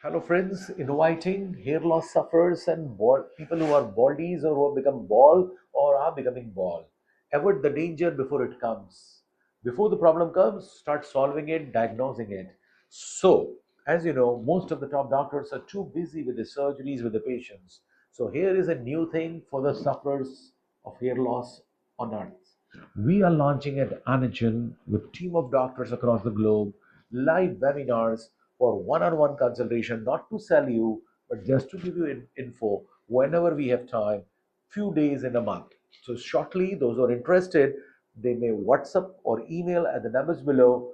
Hello, friends. Inviting hair loss sufferers and people who are baldies or who have become bald or are becoming bald. Avoid the danger before it comes. Before the problem comes, start solving it, diagnosing it. So, as you know, most of the top doctors are too busy with the surgeries with the patients. So, here is a new thing for the sufferers of hair loss on earth. We are launching at Anagen with team of doctors across the globe, live webinars for one-on-one consultation, not to sell you, but just to give you info whenever we have time, few days in a month. So shortly, those who are interested, they may WhatsApp or email at the numbers below.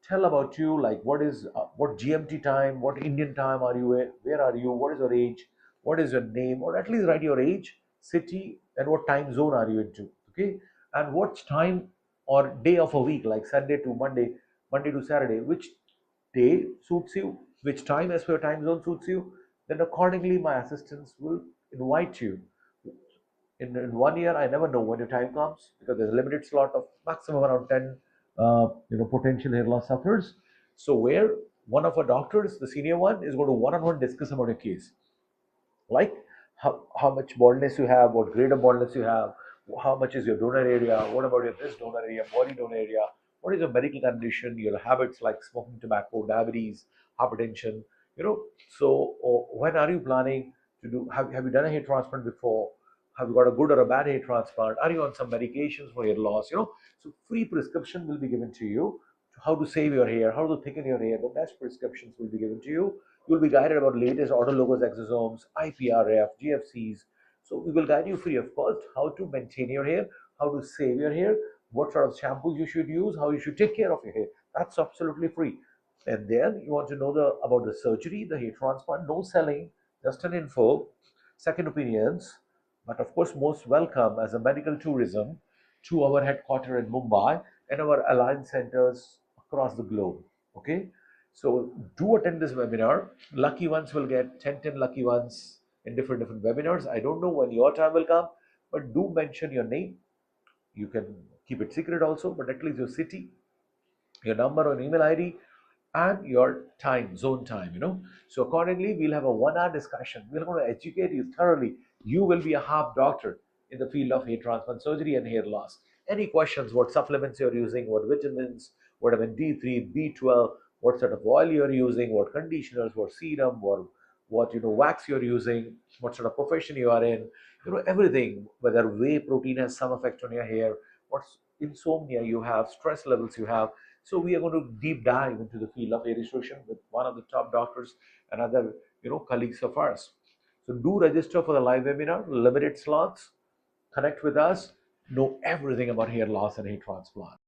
Tell about you, like what GMT time, what Indian time are you in, where are you, what is your age, what is your name, or at least write your age, city, and what time zone are you into. Okay, and what time or day of a week, like Sunday to Monday, Monday to Saturday, which day suits you, which time as per your time zone suits you, then accordingly my assistants will invite you. In 1 year, I never know when your time comes because there's a limited slot of maximum around 10 potential hair loss sufferers. So where one of our doctors, the senior one, is going to one-on-one discuss about your case, like how much baldness you have, what grade of baldness you have, how much is your donor area, what about your this donor area, body donor area, what is your medical condition, your habits like smoking tobacco, diabetes, hypertension, you know. So when are you planning to do, have you done a hair transplant before? Have you got a good or a bad hair transplant? Are you on some medications for hair loss? So free prescription will be given to you, how to save your hair, how to thicken your hair. The best prescriptions will be given to you. You'll be guided about latest autologous exosomes, IPRF, GFCs. So we will guide you free of cost how to maintain your hair, how to save your hair, what sort of shampoos you should use, how you should take care of your hair. That's absolutely free. And then you want to know about the surgery, the hair transplant, no selling, just an info, second opinions, but of course most welcome as a medical tourism to our headquarters in Mumbai and our alliance centers across the globe. Okay, so do attend this webinar. Lucky ones will get 10 lucky ones in different webinars. I don't know when your time will come, but do mention your name. You can keep it secret also, but at least your city, your number or email ID, and your time, zone time. So accordingly, we'll have a 1 hour discussion. We're going to educate you thoroughly. You will be a half doctor in the field of hair transplant surgery and hair loss. Any questions, what supplements you're using, what vitamins, what vitamin D3, B12, what sort of oil you're using, what conditioners, what serum, what wax you're using, what sort of profession you are in, everything, whether whey protein has some effect on your hair, what insomnia you have, stress levels you have. So we are going to deep dive into the field of hair restoration with one of the top doctors and other colleagues of ours. So do register for the live webinar, limited slots, connect with us, know everything about hair loss and hair transplant.